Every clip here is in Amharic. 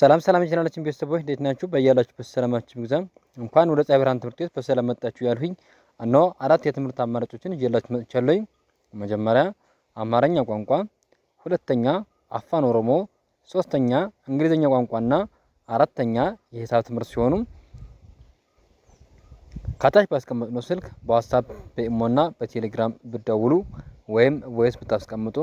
ሰላም የቻናላችን ቤተሰቦች እንዴት ናችሁ? በያላችሁበት ሰላማችሁ ይብዛ። እንኳን ወደ ፀሐይ ብርሃን ትምህርት ቤት በሰላም መጣችሁ ያልሁኝ። እነሆ አራት የትምህርት አማራጮችን ይዤላችሁ መጥቻለሁ። መጀመሪያ አማርኛ ቋንቋ፣ ሁለተኛ አፋን ኦሮሞ፣ ሶስተኛ እንግሊዝኛ ቋንቋና አራተኛ የሂሳብ ትምህርት ሲሆኑ ከታች ባስቀመጥነው ስልክ በዋትስአፕ በኢሞና በቴሌግራም ብትደውሉ ወይም ቮይስ ብታስቀምጡ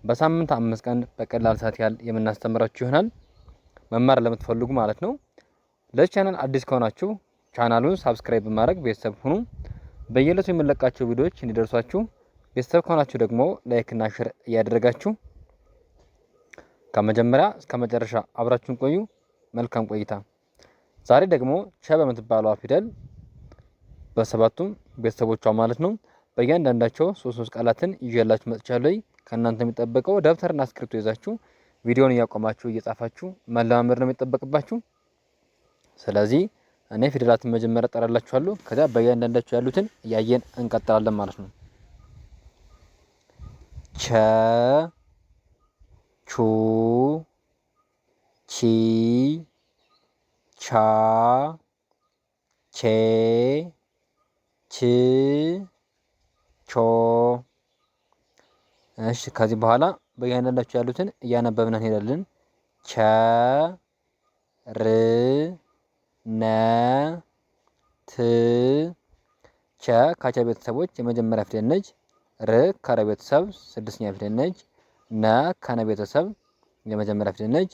በሳምንት 5 ቀን በቀላል ሰዓት ያህል የምናስተምራችሁ ይሆናል። መማር ለምትፈልጉ ማለት ነው። ለዚህ ቻናል አዲስ ከሆናችሁ ቻናሉን ሳብስክራይብ በማድረግ ቤተሰብ ሁኑ። በየዕለቱ የምንለቃቸው ቪዲዮዎች እንዲደርሷችሁ ቤተሰብ ከሆናችሁ ደግሞ ላይክ እና ሼር እያደረጋችሁ ከመጀመሪያ እስከ መጨረሻ አብራችሁን ቆዩ። መልካም ቆይታ። ዛሬ ደግሞ ቸ በምትባለው ፊደል በሰባቱም ቤተሰቦቿ ማለት ነው በእያንዳንዳቸው ሶስት ቃላትን ይዤላችሁ መጥቻለሁ። ከእናንተ የሚጠበቀው ደብተርና እስክሪብቶ ይዛችሁ ቪዲዮን እያቆማችሁ እየጻፋችሁ መለማመድ ነው የሚጠበቅባችሁ። ስለዚህ እኔ ፊደላትን መጀመሪያ እጠራላችኋለሁ፣ ከዛ በእያንዳንዳቸው ያሉትን እያየን እንቀጥላለን ማለት ነው። ቸ፣ ቹ፣ ቺ፣ ቻ፣ ቼ፣ ች፣ ቾ። እሺ ከዚህ በኋላ በእያንዳንዳቸው ያሉትን እያነበብን እንሄዳለን። ቸ፣ ር፣ ነ፣ ት። ቸ ከቸ ቤተሰቦች የመጀመሪያ ፊደል ነች። ር ከረ ቤተሰብ ስድስተኛ ፊደል ነች። ነ ከነ ቤተሰብ የመጀመሪያ ፊደል ነች።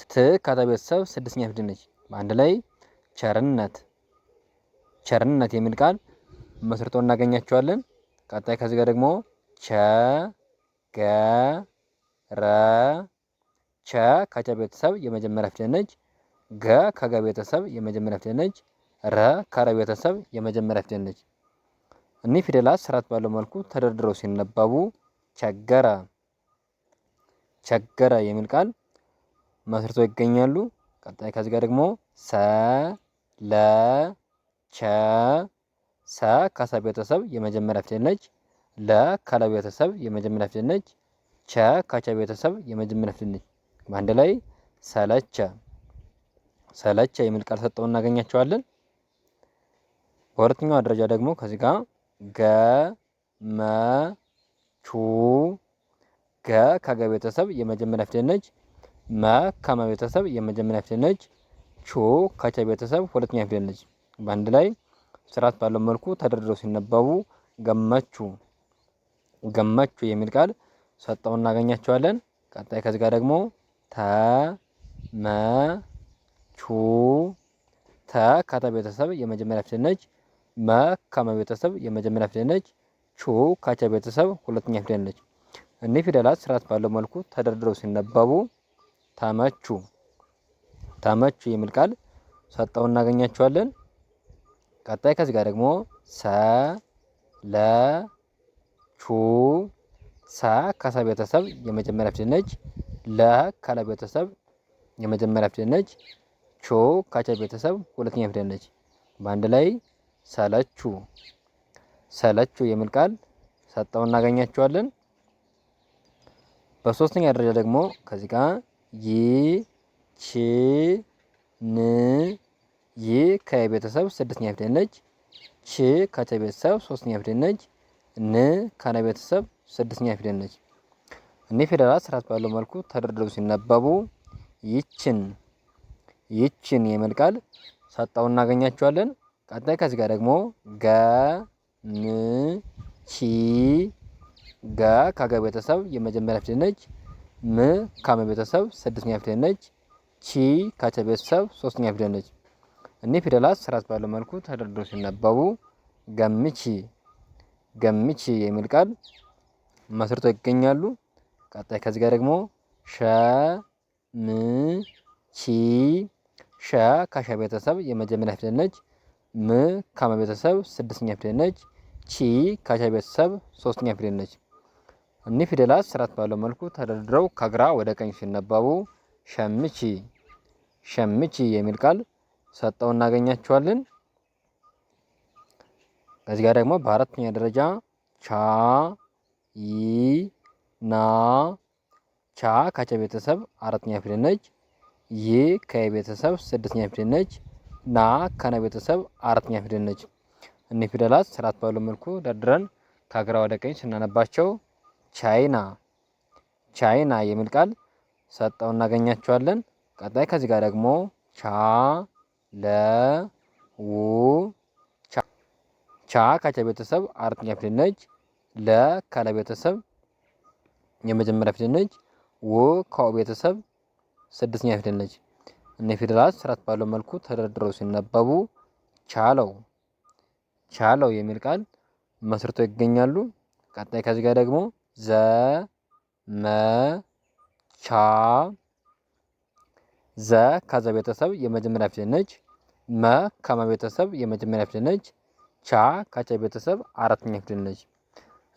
ት ከተ ቤተሰብ ስድስተኛ ፊደል ነች። በአንድ ላይ ቸርነት። ቸርነት የሚል ቃል መስርቶ እናገኛቸዋለን። ቀጣይ ከዚህ ጋር ደግሞ ቸ፣ ገ፣ ረ። ቸ ከቸ ቤተሰብ የመጀመሪያ ፊደል ነች። ገ ከገ ቤተሰብ የመጀመሪያ ፊደል ነች። ረ ከረ ቤተሰብ የመጀመሪያ ፊደል ነች። እኒህ ፊደላት ስርዓት ባለው መልኩ ተደርድረው ሲነበቡ ቸገረ፣ ቸገረ የሚል ቃል መስርተው ይገኛሉ። ቀጣይ ከዚህ ጋር ደግሞ ሰ፣ ለ፣ ቸ። ሰ ከሰ ቤተሰብ የመጀመሪያ ፊደል ነች። ለ ከለ ቤተሰብ የመጀመሪያ ፊደል ነች። ቸ ከቸ ቤተሰብ የመጀመሪያ ፊደል ነች። በአንድ ላይ ሰለቸ፣ ሰለቸ የሚል ቃል ሰጠው እናገኛቸዋለን። በሁለተኛው ደረጃ ደግሞ ከዚህ ጋር ገ፣ መ፣ ቹ። ገ ከገ ቤተሰብ የመጀመሪያ ፊደል ነች። መ ከመ ቤተሰብ የመጀመሪያ ፊደል ነች። ቹ ከቸ ቤተሰብ ሁለተኛ ፊደል ነች። በአንድ ላይ ስርዓት ባለው መልኩ ተደርድረው ሲነበቡ ገመቹ፣ ገመቹ የሚል ቃል ሰጠው እናገኛቸዋለን። ቀጣይ ከዚህ ጋር ደግሞ ተ፣ መ፣ ቹ። ተ ከተ ቤተሰብ የመጀመሪያ ፊደል ነች። መ ከመ ቤተሰብ የመጀመሪያ ፊደል ነች። ቹ ከቸ ቤተሰብ ሁለተኛ ፊደል ነች። እኒህ ፊደላት ስርዓት ባለው መልኩ ተደርድረው ሲነበቡ ተመቹ፣ ተመቹ የሚል ቃል ሰጠው እናገኛቸዋለን። ቀጣይ ከዚህ ጋር ደግሞ ሰ፣ ለ፣ ቹ። ሰ ከሰ ቤተሰብ የመጀመሪያ ፊደል ነች። ለ ከለ ቤተሰብ የመጀመሪያ ፊደል ነች። ቹ ከቸ ቤተሰብ ሁለተኛ ፊደል ነች። በአንድ ላይ ሰለቹ፣ ሰለቹ የሚል ቃል ሰጠው እናገኛቸዋለን። በሶስተኛ ደረጃ ደግሞ ከዚህ ጋር ይ፣ ቺ፣ ን። ይ ከቤተሰብ ስድስተኛ ፊደል ነች። ቺ ከቸ ቤተሰብ ሶስተኛ ፊደል ነች። ን ከነ ቤተሰብ ስድስተኛ ፊደል ነች። እኒህ ፊደላት ስርዓት ባለው መልኩ ተደርድረው ሲነበቡ ይችን፣ ይችን የሚል ቃል ሰጠው እናገኛቸዋለን። ቀጣይ ከዚህ ጋር ደግሞ ገ፣ ን፣ ቺ። ገ ከገ ቤተሰብ የመጀመሪያ ፊደል ነች። ም ከመ ቤተሰብ ስድስተኛ ፊደል ነች። ቺ ከቸ ቤተሰብ ሶስተኛ ፊደል ነች። እኒህ ፊደላት ስርዓት ባለው መልኩ ተደርድረው ሲነበቡ ገምቺ፣ ገምቺ የሚል ቃል መስርተው ይገኛሉ። ቀጣይ ከዚህ ጋር ደግሞ ሸ፣ ም፣ ቺ። ሸ ከሸ ቤተሰብ የመጀመሪያ ፊደል ነች። ም ከመ ቤተሰብ ስድስተኛ ፊደል ነች። ቺ ከቸ ቤተሰብ ሶስተኛ ፊደል ነች። እኒህ ፊደላት ስርዓት ባለው መልኩ ተደርድረው ከግራ ወደ ቀኝ ሲነበቡ ሸምቺ፣ ሸምቺ የሚል ቃል ሰጠው እናገኛቸዋለን። ከዚህ ጋር ደግሞ በአራተኛ ደረጃ ቻ፣ ይ፣ ና። ቻ ከቸ ቤተሰብ አራተኛ ፊደል ነች። ይ ከቤተሰብ ስድስተኛ ፊደል ነች። ና ከነ ቤተሰብ አራተኛ ፊደል ነች። እኒህ ፊደላት ስርዓት ባለው መልኩ ደርድረን ከግራ ወደ ቀኝ ስናነባቸው ቻይና ቻይና የሚል ቃል ሰጠው እናገኛቸዋለን። ቀጣይ ከዚህ ጋር ደግሞ ቻ ለ ው ቻ ከቸ ቤተሰብ አራተኛ ፊደል ነች። ለ ከለ ቤተሰብ የመጀመሪያ ፊደል ነች። ው ከወ ቤተሰብ ስድስተኛ ፊደል ነች። እነዚህ ፊደላት ስርዓት ባለው መልኩ ተደርድረው ሲነበቡ ቻለው ቻለው የሚል ቃል መስርተው ይገኛሉ። ቀጣይ ከዚህ ጋር ደግሞ ዘ መ ቻ ዘ ከዘ ቤተሰብ የመጀመሪያ ፊደል ነች። መ ከመ ቤተሰብ የመጀመሪያ ፊደል ነች። ቻ ከቸ ቤተሰብ አራተኛ ፊደል ነች።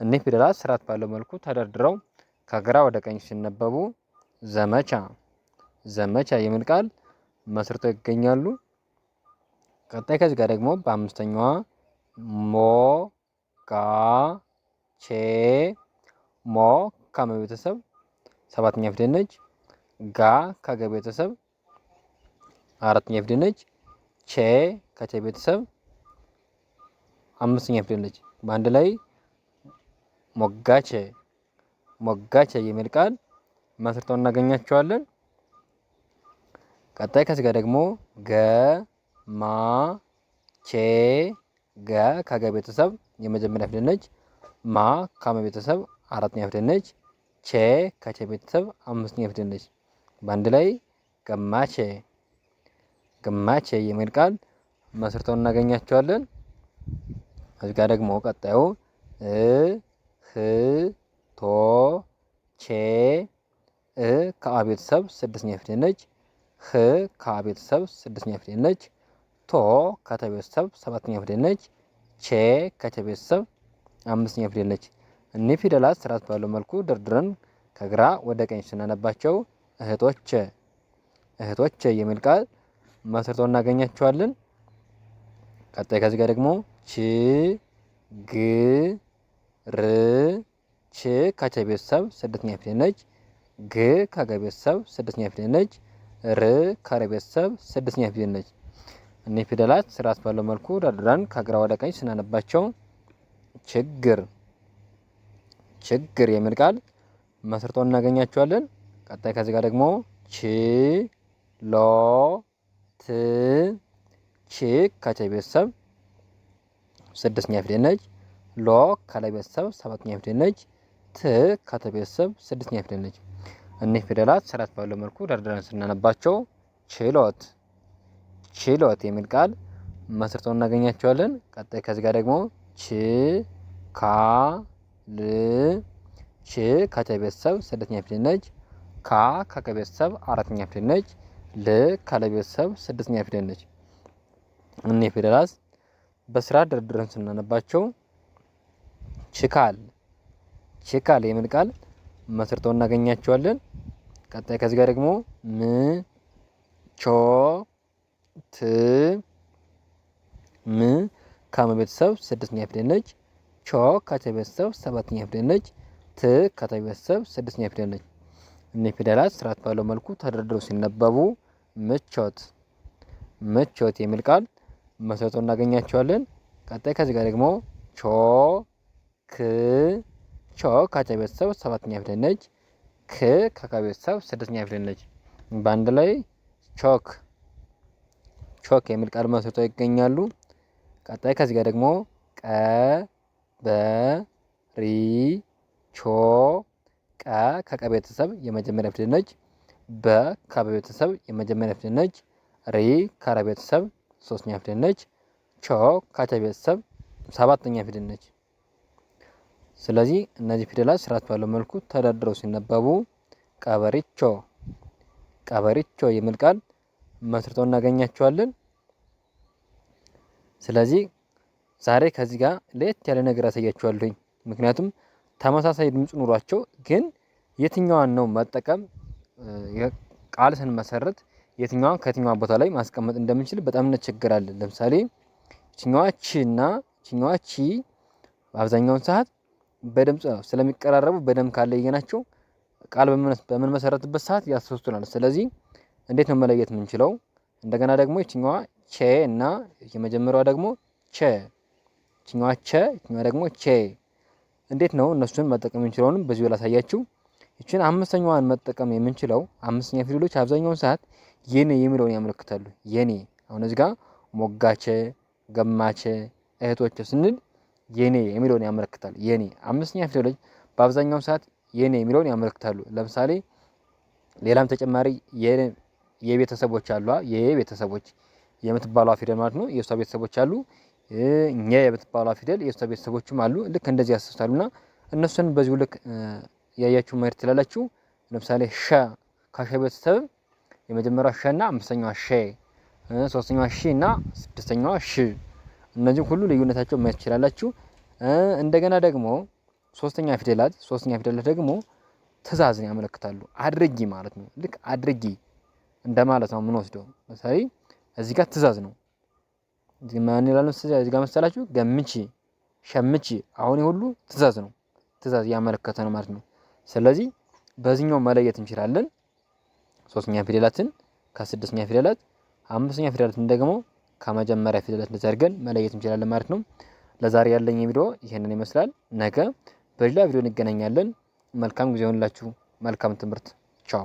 እኒህ ፊደላት ስርዓት ባለው መልኩ ተደርድረው ከግራ ወደ ቀኝ ሲነበቡ ዘመቻ ዘመቻ የሚል ቃል መስርተው ይገኛሉ። ቀጣይ ከዚህ ጋር ደግሞ በአምስተኛዋ ሞ ጋ ቼ ሞ ከመ ቤተሰብ ሰባተኛ ፊደል ነች። ጋ ከገ ቤተሰብ አራተኛ ፊደል ነች። ቼ ከቸ ቤተሰብ አምስተኛ ፊደል ነች። በአንድ ላይ ሞጋቼ ሞጋቼ የሚል ቃል መስርተው እናገኛቸዋለን። ቀጣይ ከዚህ ጋር ደግሞ ገ ማ ቼ ገ ከገ ቤተሰብ የመጀመሪያ ፊደል ነች። ማ ከመ ቤተሰብ አራተኛ ፊደል ነች። ቼ ከቸ ቤተሰብ አምስተኛ ፊደል ነች። በአንድ ላይ ገማቼ ገማቼ የሚል ቃል መስርተው እናገኛቸዋለን። እዚህ ጋር ደግሞ ቀጣዩ ህ ቶ ቼ ከአ ቤተሰብ ስድስተኛ ፊደል ነች። ህ ከአ ቤተሰብ ስድስተኛ ፊደል ነች። ቶ ከተ ቤተሰብ ሰባተኛ ፊደል ነች። ቼ ከቸ ቤተሰብ አምስተኛ ፊደል ነች። እኒህ ፊደላት ስርዓት ባለው መልኩ ደርድረን ከግራ ወደ ቀኝ ስናነባቸው እህቶቼ እህቶቼ የሚል ቃል መስርተው እናገኛቸዋለን። ቀጣይ ከዚህ ጋር ደግሞ ች ግ ር ች ከቸ ቤተሰብ ስድስተኛ ፊደል ነች። ግ ከገ ቤተሰብ ስድስተኛ ፊደል ነች። ር ከረ ቤተሰብ ስድስተኛ ፊደል ነች። እኒህ ፊደላት ስርዓት ባለው መልኩ ደርድረን ከግራ ወደ ቀኝ ስናነባቸው ችግር ችግር የሚል ቃል መስርተው እናገኛቸዋለን። ቀጣይ ከዚህ ጋር ደግሞ ች ሎ ት ች ከቸ ቤተሰብ ስድስተኛ ፊደል ነች። ሎ ከለ ቤተሰብ ሰባተኛ ፊደል ነች። ት ከተ ቤተሰብ ስድስተኛ ፊደል ነች። እኒህ ፊደላት ስርዓት ባለው መልኩ ደርድረን ስናነባቸው ችሎት ችሎት የሚል ቃል መስርተው እናገኛቸዋለን። ቀጣይ ከዚህ ጋር ደግሞ ች ካ ል ች ከቸ ቤተሰብ ስድስተኛ ፊደል ነች። ካ ከቀ ቤተሰብ አራተኛ ፊደል ነች። ል ከለ ቤተሰብ ስድስተኛ ፊደል ነች። እኒህ ፊደላት በስርዓት ደርድረን ስናነባቸው ችካል ችካል የሚል ቃል መስርተው እናገኛቸዋለን። ቀጣይ ከዚህ ጋር ደግሞ ም ቾ ት ም ከመ ቤተሰብ ስድስተኛ ፊደል ነች። ቾ ከቸ ቤተሰብ ሰባተኛ ፊደል ነች። ት ከተ ቤተሰብ ስድስተኛ ፊደል ነች። እኒህ ፊደላት ስርዓት ባለው መልኩ ተደርድረው ሲነበቡ ምቾት ምቾት የሚል ቃል መስርተው እናገኛቸዋለን። ቀጣይ ከዚህ ጋር ደግሞ ቾ ክ ቾ ከቸ ቤተሰብ ሰባተኛ ፊደል ነች። ክ ከከ ቤተሰብ ስድስተኛ ፊደል ነች። በአንድ ላይ ቾክ ቾክ የሚል ቃል መስርተው ይገኛሉ። ቀጣይ ከዚህ ጋር ደግሞ ቀ በ ሪ ቾ ቀ ከቀ ቤተሰብ የመጀመሪያ ፊደል ነች። በ ከበ ቤተሰብ የመጀመሪያ ፊደል ነች። ሪ ከረ ቤተሰብ ሶስተኛ ፊደል ነች። ቾ ከቸ ቤተሰብ ሰባተኛ ፊደል ነች። ስለዚህ እነዚህ ፊደላት ስርዓት ባለው መልኩ ተደርድረው ሲነበቡ ቀበሪቾ ቀበሪቾ የሚል ቃል መስርተው እናገኛቸዋለን። ስለዚህ ዛሬ ከዚህ ጋር ለየት ያለ ነገር አሳያችኋለሁኝ። ምክንያቱም ተመሳሳይ ድምፅ ኑሯቸው ግን የትኛዋን ነው መጠቀም ቃል ስንመሰርት የትኛዋን ከየትኛዋ ቦታ ላይ ማስቀመጥ እንደምንችል በጣም እንቸገራለን። ለምሳሌ ችኛዋ ቺ እና ችኛዋ ቺ በአብዛኛውን ሰዓት በድምፅ ስለሚቀራረቡ በደንብ ካለየናቸው ቃል በምንመሰረትበት ሰዓት ያስወስቱናል። ስለዚህ እንዴት ነው መለየት የምንችለው? እንደገና ደግሞ ይችኛዋ ቼ እና የመጀመሪያዋ ደግሞ ቸ፣ ይችኛዋ ቸ፣ ይችኛዋ ደግሞ ቼ። እንዴት ነው እነሱን መጠቀም የምንችለውንም በዚሁ ላሳያችሁ። ይችን አምስተኛዋን መጠቀም የምንችለው አምስተኛ ፊደሎች አብዛኛውን ሰዓት የኔ የሚለውን ያመለክታሉ። የኔ አሁን እዚህ ጋር ሞጋቸ፣ ገማቸ፣ እህቶች ስንል የኔ የሚለውን ያመለክታል። የኔ አምስተኛ ፊደሎች በአብዛኛው ሰዓት የኔ የሚለውን ያመለክታሉ። ለምሳሌ ሌላም ተጨማሪ የቤተሰቦች አሉ። የቤተሰቦች የምትባሏ ፊደል ማለት ነው። የእሷ ቤተሰቦች አሉ። እኛ የምትባሏ ፊደል የእሷ ቤተሰቦችም አሉ። ልክ እንደዚህ ያስታሉና እነሱን በዚሁ ልክ ያያችሁ ማየት ትችላላችሁ። ለምሳሌ ሸ ከሸ ቤተሰብ የመጀመሪያዋ ሸ እና አምስተኛዋ ሸ፣ ሶስተኛዋ ሺ እና ስድስተኛዋ ሽ። እነዚህ ሁሉ ልዩነታቸው ማየት ትችላላችሁ። እንደገና ደግሞ ሶስተኛ ፊደላት ደግሞ ትእዛዝን ያመለክታሉ። አድርጊ ማለት ነው። ልክ አድርጊ እንደማለት ነው የምንወስደው። ለምሳሌ እዚህ ጋር ትእዛዝ ነው። ማን ይላል እዚህ ጋር መሰላችሁ? ገምቺ፣ ሸምቺ። አሁን ሁሉ ትእዛዝ ነው። ትእዛዝ ያመለከተ ነው ማለት ነው። ስለዚህ በዚህኛው መለየት እንችላለን። ሶስተኛ ፊደላትን ከስድስተኛ ፊደላት፣ አምስተኛ ፊደላትን ደግሞ ከመጀመሪያ ፊደላት እንደዚህ አድርገን መለየት እንችላለን ማለት ነው። ለዛሬ ያለኝ ቪዲዮ ይሄንን ይመስላል። ነገ በሌላ ቪዲዮ እንገናኛለን። መልካም ጊዜ ይሁንላችሁ። መልካም ትምህርት። ቻው